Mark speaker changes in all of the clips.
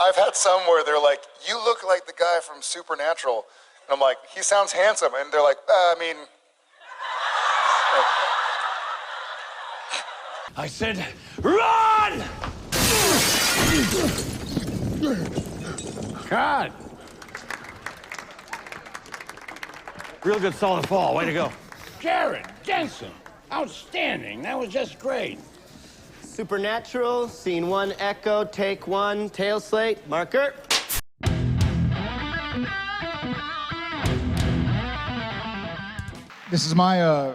Speaker 1: I've had some where they're like, you look like the guy from Supernatural. And I'm like, he sounds handsome. And they're like, I mean.
Speaker 2: I said, run! God. Real good solid fall. Way to go.
Speaker 3: Jared, Jensen, outstanding. That was just great.
Speaker 4: Supernatural, scene 1, echo, take 1, tail slate, marker.
Speaker 5: This is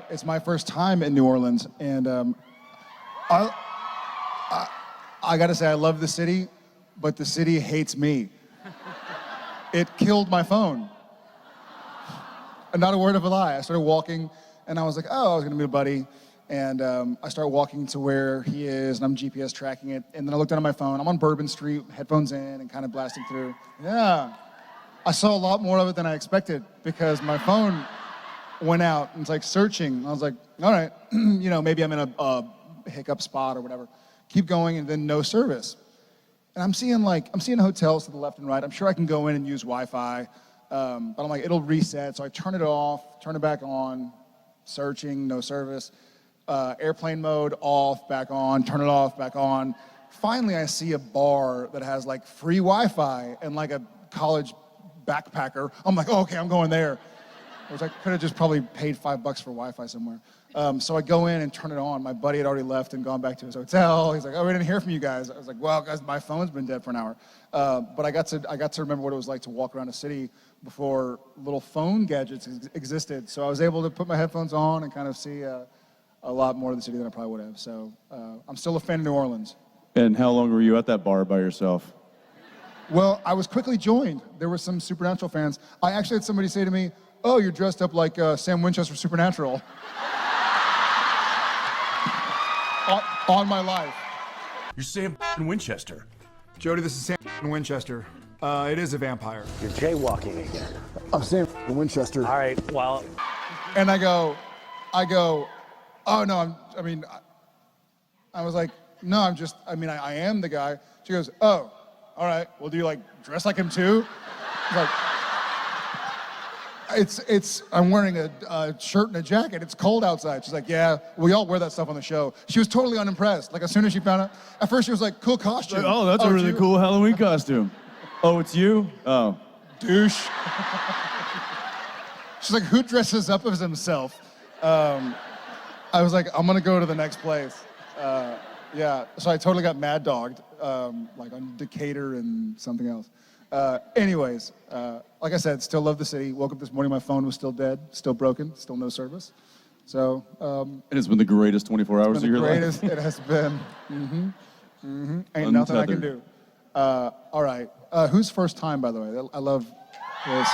Speaker 5: it's my first time in New Orleans, and I gotta say, I love the city, but the city hates me. It killed my phone. And not a word of a lie. I started walking, and I was like, oh, I was gonna meet a buddy, and I start walking to where he is, and I'm GPS tracking it, and then I looked down at my phone. I'm on Bourbon Street, headphones in, and kind of blasting through. Yeah, I saw a lot more of it than I expected, because my phone went out, and it's like searching. I was like, all right, you know, maybe I'm in a hiccup spot or whatever. Keep going, and then no service. And I'm seeing hotels to the left and right. I'm sure I can go in and use Wi-Fi, but I'm like, it'll reset. So I turn it off, turn it back on, searching, no service. Airplane mode, off, back on, turn it off, back on. Finally, I see a bar that has like free Wi-Fi and like a college backpacker. I'm like, oh, okay, I'm going there. Which I could have just probably paid $5 for Wi-Fi somewhere. So I go in and turn it on. My buddy had already left and gone back to his hotel. He's like, oh, we didn't hear from you guys. I was like, well, guys, my phone's been dead for an hour. But I got to remember what it was like to walk around a city before little phone gadgets existed. So I was able to put my headphones on and kind of see a lot more of the city than I probably would have. So I'm still a fan of New Orleans.
Speaker 6: And how long were you at that bar by yourself?
Speaker 5: Well, I was quickly joined. There were some Supernatural fans. I actually had somebody say to me, oh, you're dressed up like Sam Winchester Supernatural. on my life.
Speaker 2: You're Sam Winchester.
Speaker 5: Jody, this is Sam Winchester. It is a vampire.
Speaker 3: You're jaywalking again.
Speaker 7: I'm Sam Winchester.
Speaker 3: All right, well.
Speaker 5: And I go, oh no, I was like, no, I am the guy. She goes, oh, all right, well, do you like dress like him too? I was like, I'm wearing a shirt and a jacket. It's cold outside. She's like, yeah, we all wear that stuff on the show. She was totally unimpressed. Like, as soon as she found out, at first she was like, cool costume.
Speaker 6: Like, oh, that's a really cool Halloween costume. Oh, it's you? Oh.
Speaker 5: Douche. She's like, who dresses up as himself? I was like, I'm gonna go to the next place. Yeah, so I totally got mad dogged, like on Decatur and something else. Anyways, like I said, still love the city. Woke up this morning, my phone was still dead, still broken, still no service. So.
Speaker 6: And it's been the greatest 24 hours of your life.
Speaker 5: It has been. Ain't nothing I can do. All right, who's first time, by the way? I love this.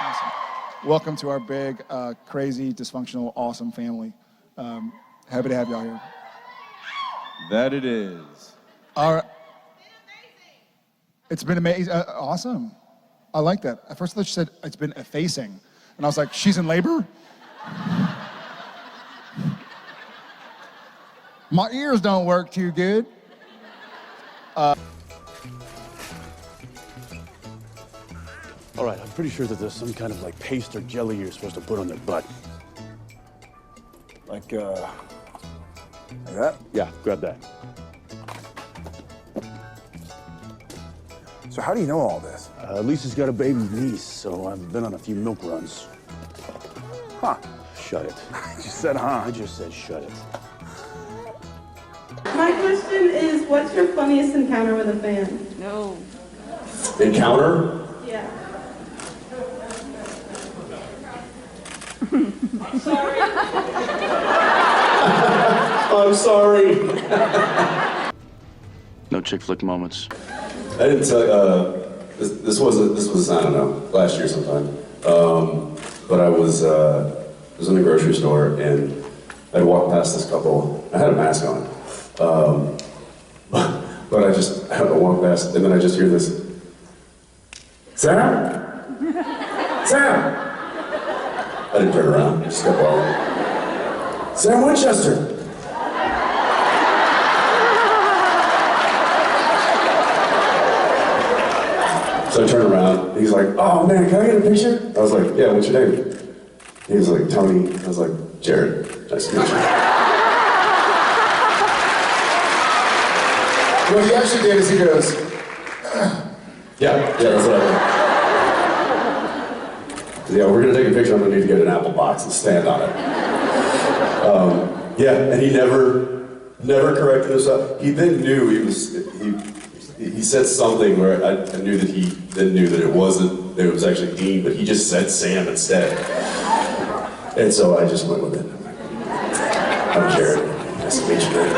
Speaker 5: Awesome. Welcome to our big, crazy, dysfunctional, awesome family. Happy to have y'all here.
Speaker 6: That it is.
Speaker 5: All right. It's been amazing. Awesome. I like that. At first I thought she said it's been effacing. And I was like, she's in labor? My ears don't work too good.
Speaker 3: All right, I'm pretty sure that there's some kind of like paste or jelly you're supposed to put on their butt.
Speaker 7: Like that?
Speaker 3: Yeah, grab that.
Speaker 7: So how do you know all this?
Speaker 3: Lisa's got a baby niece, so I've been on a few milk runs.
Speaker 7: Huh.
Speaker 3: Shut it.
Speaker 7: You said, huh?
Speaker 3: I just said shut it.
Speaker 8: My question is, what's your funniest encounter with a fan?
Speaker 9: No.
Speaker 10: Encounter?
Speaker 8: Yeah.
Speaker 10: I'm sorry. I'm sorry.
Speaker 3: No chick flick moments.
Speaker 10: I didn't tell this was I don't know, last year sometime. But I was in a grocery store and I'd walked past this couple. I had a mask on. But I walked past and then I just hear this. Sam? Sam! I didn't turn around, I just kept walking. Sam Winchester! So I turned around, he's like, oh man, can I get a picture? I was like, yeah, what's your name? He was like, Tony. I was like, Jared, nice to meet you.
Speaker 1: What he actually did is he goes,
Speaker 10: Yeah, that's what I did. Yeah, we're gonna take a picture, I'm gonna need to get an apple box and stand on it. Yeah, and he never corrected himself. He then knew he said something where I knew that he then knew that it was actually Dean, but he just said Sam instead. And so I just went with it. I'm Jared. Nice to meet you, man.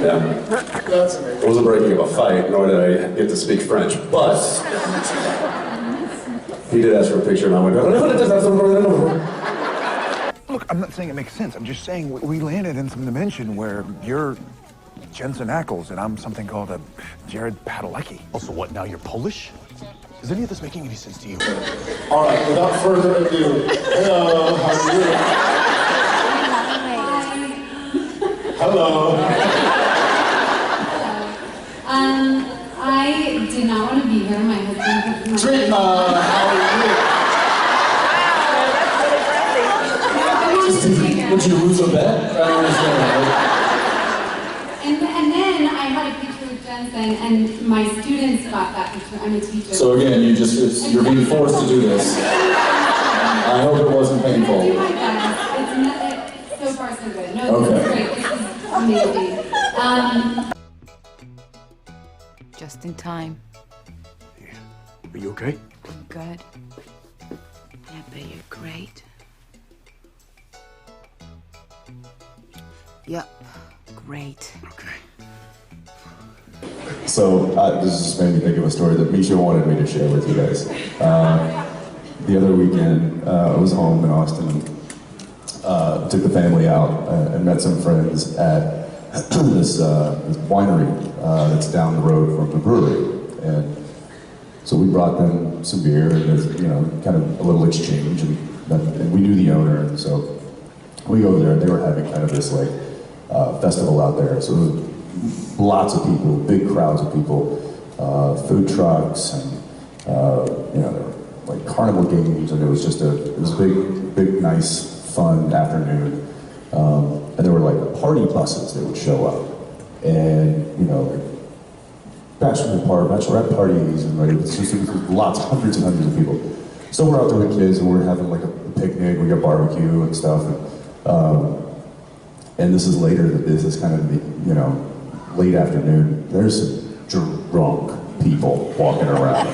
Speaker 10: Yeah.
Speaker 1: that's amazing.
Speaker 10: I wasn't breaking up a fight, nor did I get to speak French, but he did ask for a picture, and I went,
Speaker 7: Look, I'm not saying it makes sense. I'm just saying we landed in some dimension where you're Jensen Ackles and I'm something called a Jared Padalecki.
Speaker 2: Also, what, now you're Polish? Is any of this making any sense to you?
Speaker 1: All right, without further ado, hello, how are you? Hello.
Speaker 8: I did not want to be here. My husband.
Speaker 1: Treatma, how are you?
Speaker 8: Would
Speaker 2: you lose a bet?
Speaker 8: And then I had a picture with Jensen, and my students got that picture. I'm a teacher.
Speaker 2: So again, you're being forced to do this. I hope it wasn't painful.
Speaker 8: I do my best. It's so far so good. No,
Speaker 2: Okay.
Speaker 8: this is great. This is amazing.
Speaker 9: Just in time.
Speaker 2: Are you okay?
Speaker 9: I'm good. Yeah, but you're great. Yep, great.
Speaker 2: Okay.
Speaker 6: So this just made me think of a story that Misha wanted me to share with you guys. The other weekend, I was home in Austin and took the family out and met some friends at this winery that's down the road from the brewery. And so we brought them some beer and there's, kind of a little exchange and we knew the owner, and so we go there and they were having kind of this like festival out there. So there was lots of people, big crowds of people, food trucks and there were like carnival games, and it was just a big, nice, fun afternoon. And there were like party buses that would show up, and bachelorette parties, and like it was hundreds and hundreds of people. So we're out there with kids, and we're having like a picnic. We got barbecue and stuff, and this is later. This is kind of the late afternoon. There's some drunk people walking around.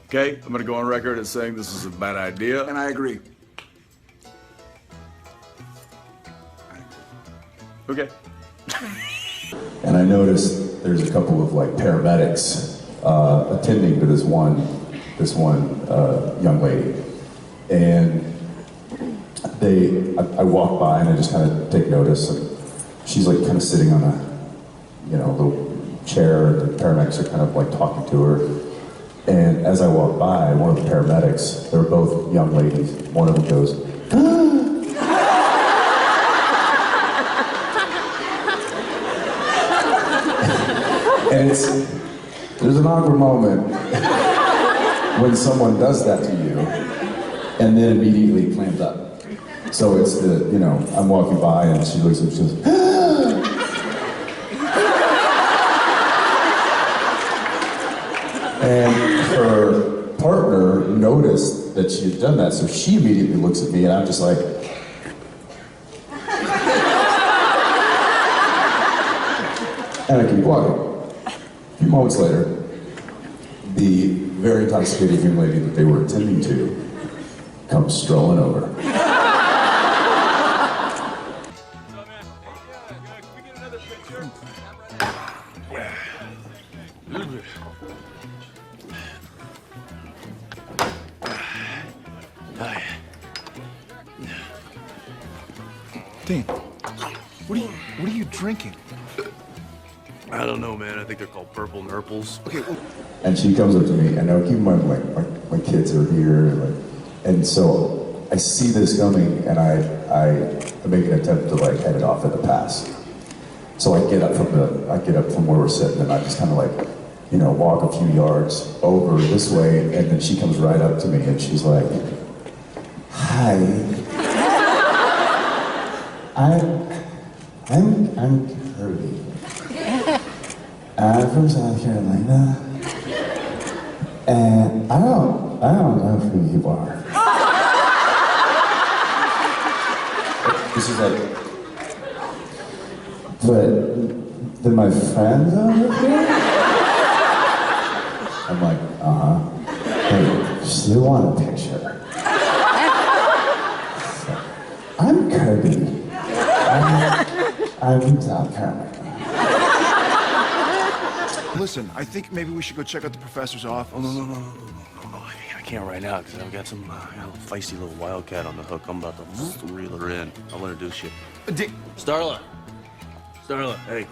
Speaker 7: Okay, I'm gonna go on record as saying this is a bad idea. And I agree. Okay.
Speaker 6: And I noticed there's a couple of like paramedics attending to this one young lady, and I walk by and I just kind of take notice, and she's like kind of sitting on a little chair. The paramedics are kind of like talking to her, and as I walk by, one of the paramedics, they're both young ladies, one of them goes, and there's an awkward moment when someone does that to you and then immediately clams up. So it's I'm walking by and she looks at me, she goes, and her partner noticed that she had done that, so she immediately looks at me and I'm just like, and I keep walking. A few moments later, the very intoxicated young lady that they were attending to comes strolling over.
Speaker 7: Dean, what are you drinking?
Speaker 2: I don't know, man. I think they're called purple nurples.
Speaker 7: Okay, well,
Speaker 6: And she comes up to me, and now keep in mind, my kids are here, and so I see this coming, and I make an attempt to head it off at the pass. So I get up from where we're sitting, and I just kind of you know, walk a few yards over this way, and then she comes right up to me and she's like, "Hi, I'm Kirby. I'm from South Carolina, and I don't know who you are." She's like, "But then my friends over here?" I'm like, "Hey, just you want a picture?" So, "I'm Kirby. I'm from South Carolina."
Speaker 7: Listen, I think maybe we should go check out the professor's office.
Speaker 11: Oh, no. I can't right now because I've got some feisty little wildcat on the hook. I'm about to reel her in. I'll introduce you. Starla, hey.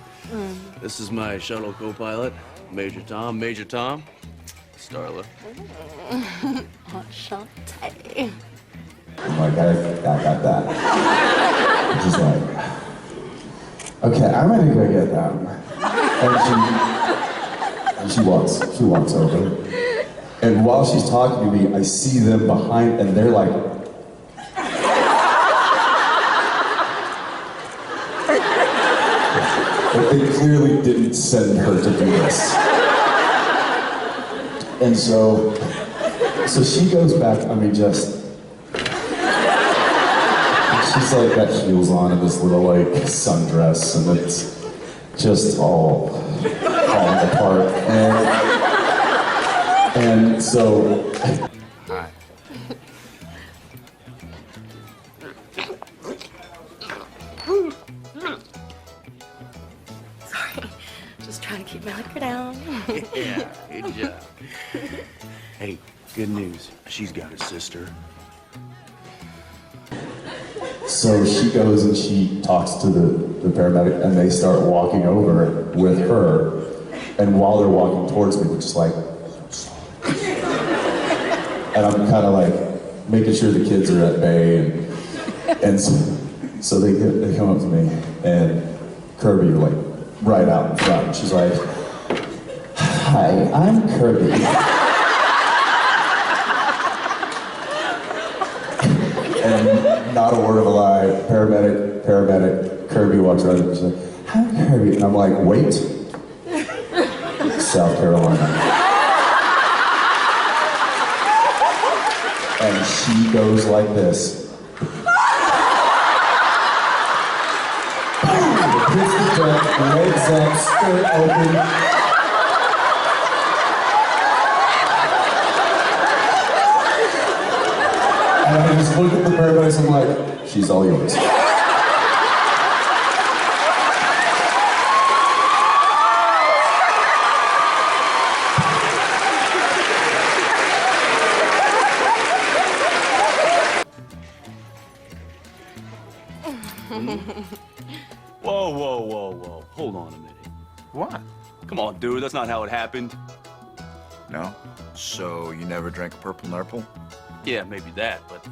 Speaker 11: This is my shuttle co-pilot, Major Tom. Starla.
Speaker 9: Enchanté.
Speaker 6: I'm like, I got that. And she's like, "Okay, I'm gonna go get them." And she walks over. And while she's talking to me, I see them behind, and they're like, but they clearly didn't send her to do this. And so she goes back, she's like got heels on and this little like sundress, and it's just all falling apart. And so.
Speaker 11: Hi.
Speaker 9: Sorry, just trying to keep my liquor down.
Speaker 11: Yeah, good job. Hey, good news. She's got a sister.
Speaker 6: So she goes and she talks to the paramedic, and they start walking over with her. And while they're walking towards me, they're just like, and I'm kind of like making sure the kids are at bay, and so they come up to me, and Kirby like right out in front. And she's like, "Hi, I'm Kirby." And not a word of a lie, paramedic, Kirby walks right up and she's like, "Hi, Kirby." And I'm like, "Wait, South Carolina." And she goes like this. Hits the deck, legs up, skirt open. And I just look at the paramedics, I'm like, "She's all yours."
Speaker 11: Whoa. Hold on a minute.
Speaker 7: What?
Speaker 11: Come on, dude. That's not how it happened.
Speaker 7: No? So you never drank a purple nurple?
Speaker 11: Yeah, maybe that, but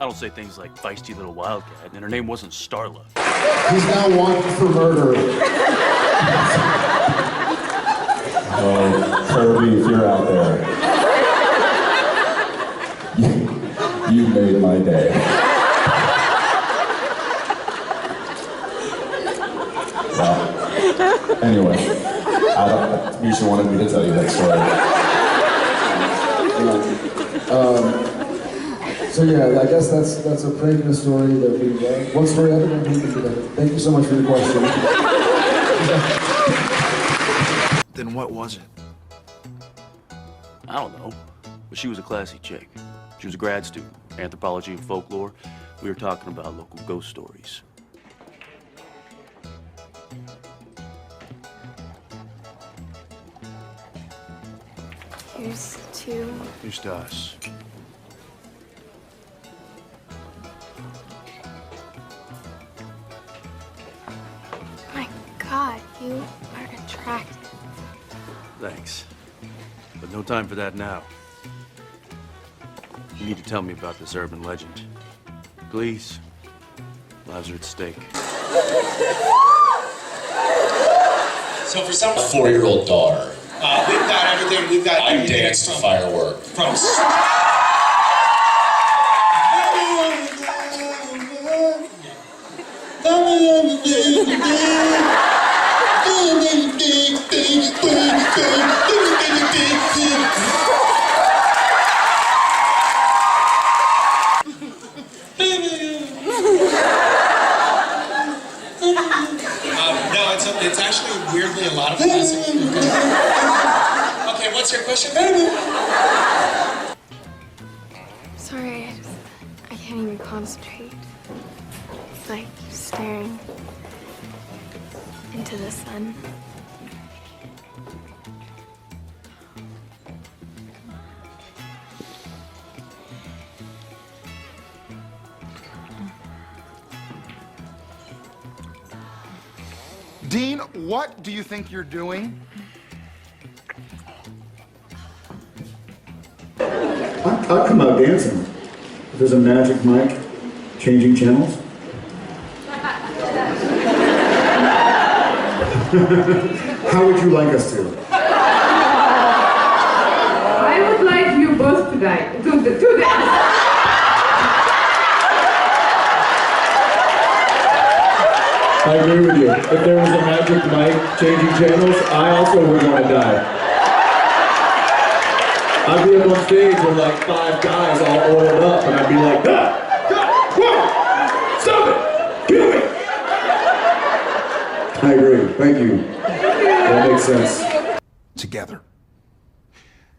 Speaker 11: I don't say things like feisty little wildcat, and her name wasn't Starla.
Speaker 2: He's now wanted for murder.
Speaker 6: Oh, Kirby, if you're out there, you made my day. Well, anyway, Misha wanted me to tell you that story.
Speaker 2: So yeah, I guess that's a prank in the story that we one story after one. Thank you so much for your question.
Speaker 7: Then what was it?
Speaker 11: I don't know, but she was a classy chick. She was a grad student, anthropology and folklore. We were talking about local ghost stories.
Speaker 9: Here's to...
Speaker 11: Here's to us.
Speaker 9: My God, you are attractive.
Speaker 11: Thanks. But no time for that now. You need to tell me about this urban legend. Please. Lives are at stake.
Speaker 12: So for some 4-year-old daughter, We've got everything. We've got.
Speaker 13: I danced to firework.
Speaker 12: From. No, it's actually weirdly a lot of classic. Okay, what's your question?
Speaker 8: Sorry, I can't even concentrate. It's like staring into the sun.
Speaker 7: Dean, what do you think you're doing?
Speaker 14: I'd come out dancing. If there's a magic mic, changing channels. How would you like us to?
Speaker 15: I would like you both to die. To dance.
Speaker 14: I agree with you. If there was a magic mic changing channels, I also would want to die. I'd be up on stage with like 5 guys all oiled up, and I'd be like, whoa, stop it, kill me. I agree. Thank you. That makes sense.
Speaker 7: Together.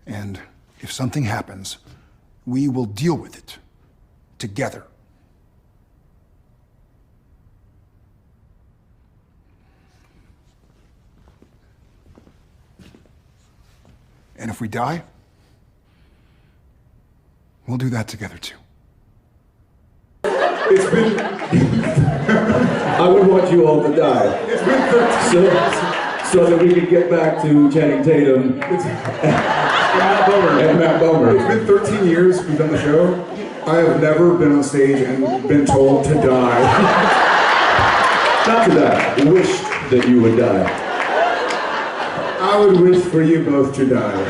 Speaker 7: And if something happens, we will deal with it together. And if we die, we'll do that together too.
Speaker 14: It's been... I would want you all to die. It's been 13 so that we can get back to Channing Tatum and Matt Bomer.
Speaker 5: It's been 13 years we've done the show. I have never been on stage and been told to die.
Speaker 14: Not to die. Wished that you would die.
Speaker 5: I would wish for you both to die.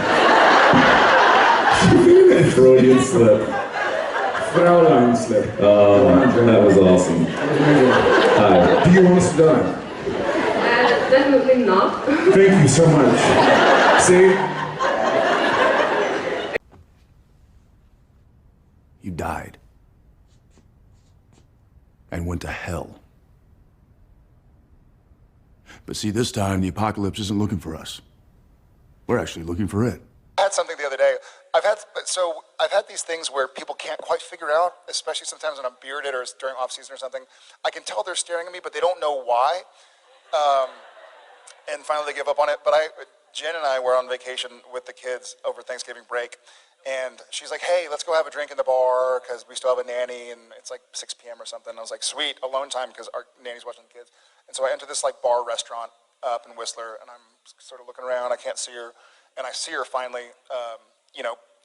Speaker 14: Freudian slip.
Speaker 5: Fraulein slip.
Speaker 14: Oh, that was awesome. Hi.
Speaker 5: Do you want us to die?
Speaker 15: Definitely not.
Speaker 5: Thank you so much. See?
Speaker 7: You died. And went to hell. But see, this time the apocalypse isn't looking for us. We're actually looking for it.
Speaker 1: I had something the other day. I've had these things where people can't quite figure out, especially sometimes when I'm bearded or it's during off season or something. I can tell they're staring at me, but they don't know why. And finally they give up on it. But Jen and I were on vacation with the kids over Thanksgiving break, and she's like, "Hey, let's go have a drink in the bar because we still have a nanny, and it's like 6 p.m. or something." And I was like, "Sweet, alone time," because our nanny's watching the kids. And so I enter this like bar restaurant up in Whistler, and I'm sort of looking around. I can't see her, and I see her finally,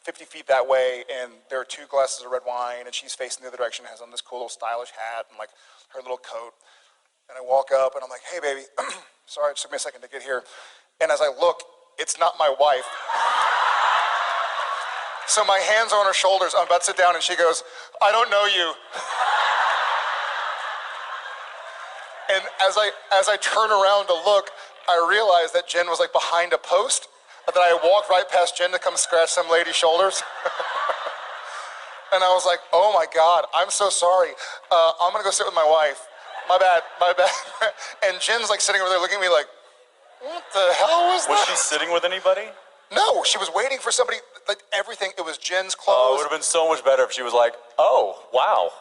Speaker 1: 50 feet that way, and there are 2 glasses of red wine, and she's facing the other direction, has on this cool little stylish hat and like her little coat. And I walk up, and I'm like, "Hey, baby, sorry, it took me a second to get here." And as I look, it's not my wife. So my hands are on her shoulders. I'm about to sit down, and she goes, "I don't know you." And as I turn around to look, I realize that Jen was like behind a post, that I walked right past Jen to come scratch some lady's shoulders. And I was like, "Oh my God, I'm so sorry. I'm gonna go sit with my wife. My bad. And Jen's like sitting over there looking at me like, "What the hell was that?"
Speaker 13: Was she sitting with anybody?
Speaker 1: No, she was waiting for somebody, like everything. It was Jen's
Speaker 13: Oh,
Speaker 1: clothes.
Speaker 13: it would have been so much better if she was like, "Oh, wow.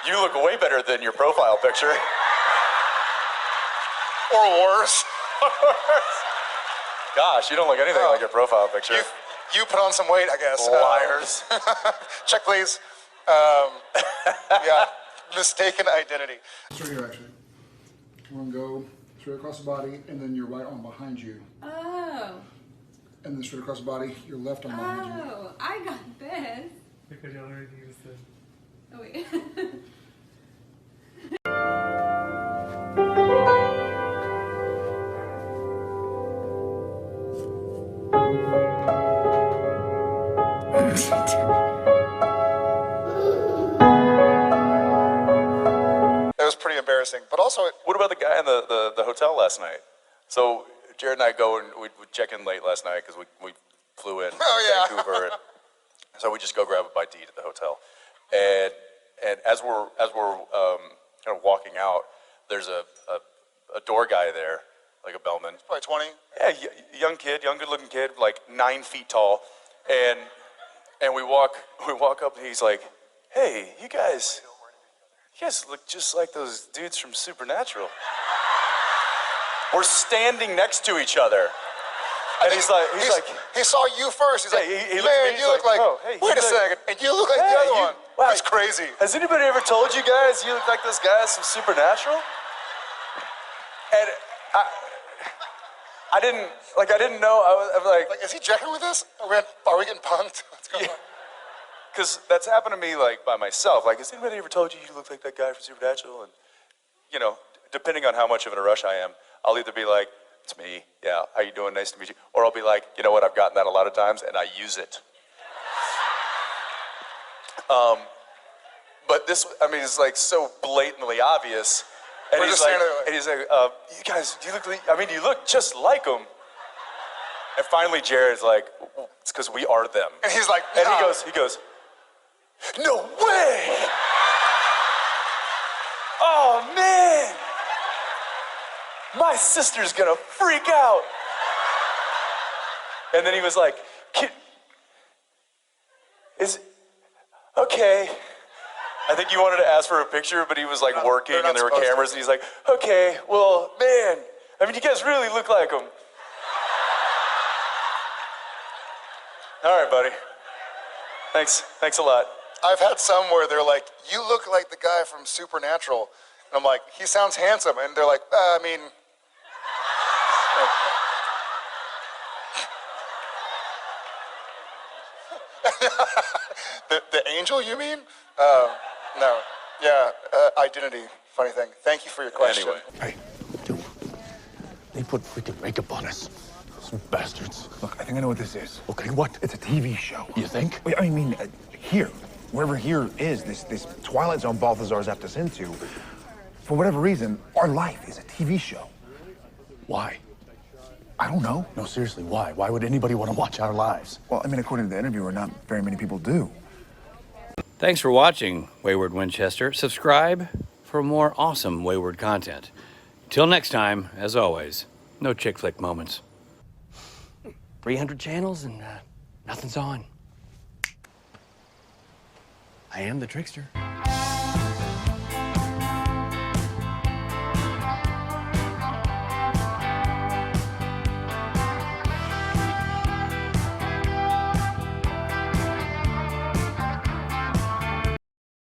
Speaker 13: You look way better than your profile picture."
Speaker 1: Or worse.
Speaker 13: Gosh, you don't look anything like your profile picture.
Speaker 1: You put on some weight, I guess.
Speaker 13: Liars.
Speaker 1: Check, please. Yeah, mistaken identity.
Speaker 5: It's right here, actually. We're gonna go straight across the body, and then your right arm behind you.
Speaker 15: Oh.
Speaker 5: And then straight across the body, your left arm behind you.
Speaker 15: Oh, I got this.
Speaker 16: Because you already used it.
Speaker 15: Oh, wait.
Speaker 1: But also,
Speaker 13: what about the guy in the hotel last night? So Jared and I go and we check in late last night because we flew in from Vancouver, and so we just go grab a bite to eat at the hotel. And as we're kind of walking out, there's a door guy there, like a bellman.
Speaker 1: He's probably 20.
Speaker 13: Yeah, young kid, young good-looking kid, like 9 feet tall, and we walk up, and he's like, "Hey, you guys look just like those dudes from Supernatural." We're standing next to each other, and he's like,
Speaker 1: he saw you first. He's like,
Speaker 13: he
Speaker 1: man, you look like.
Speaker 13: oh, hey,
Speaker 1: wait a second, and you look like the other one.
Speaker 13: Wow,
Speaker 1: That's crazy.
Speaker 13: Has anybody ever told you guys you look like those guys from Supernatural? And I didn't know. I was like,
Speaker 1: is he checking with us? Are we getting punked? What's going on?
Speaker 13: Because that's happened to me like by myself. Like, has anybody ever told you you look like that guy from Supernatural? And you know, depending on how much of in a rush I am, I'll either be like, "It's me. Yeah, how you doing? Nice to meet you," or I'll be like, "You know what? I've gotten that a lot of times, and I use it." But this, I mean, it's like so blatantly obvious. And he's like, "You guys, do you look? You look just like them." And finally, Jared's like, "It's because we are them."
Speaker 1: And he's like,
Speaker 13: and he goes, "No way! Oh man, my sister's gonna freak out." And then he was like, okay. I think you wanted to ask for a picture, but he was like working and there were cameras, and he's like, "Okay, well, man, you guys really look like him." All right, buddy. Thanks a lot.
Speaker 1: I've had some where they're like, "You look like the guy from Supernatural," and I'm like, "He sounds handsome," and they're like, the angel, you mean? No. Yeah, identity. Funny thing. Thank you for your question.
Speaker 13: Anyway.
Speaker 14: Hey, dude, they put freaking makeup on us. Some bastards. Look, I think I know what this is. Okay, what? It's a TV show. You think? Wait, I mean, here. Wherever here is, this Twilight Zone Balthazar's have us into, for whatever reason, our life is a TV show. Why? I don't know. No, seriously, why? Why would anybody want to watch our lives? Well, I mean, according to the interviewer, not very many people do.
Speaker 3: Thanks for watching, Wayward Winchester. Subscribe for more awesome Wayward content. Till next time, as always, no chick flick moments.
Speaker 11: 300 channels and nothing's on. I am the trickster.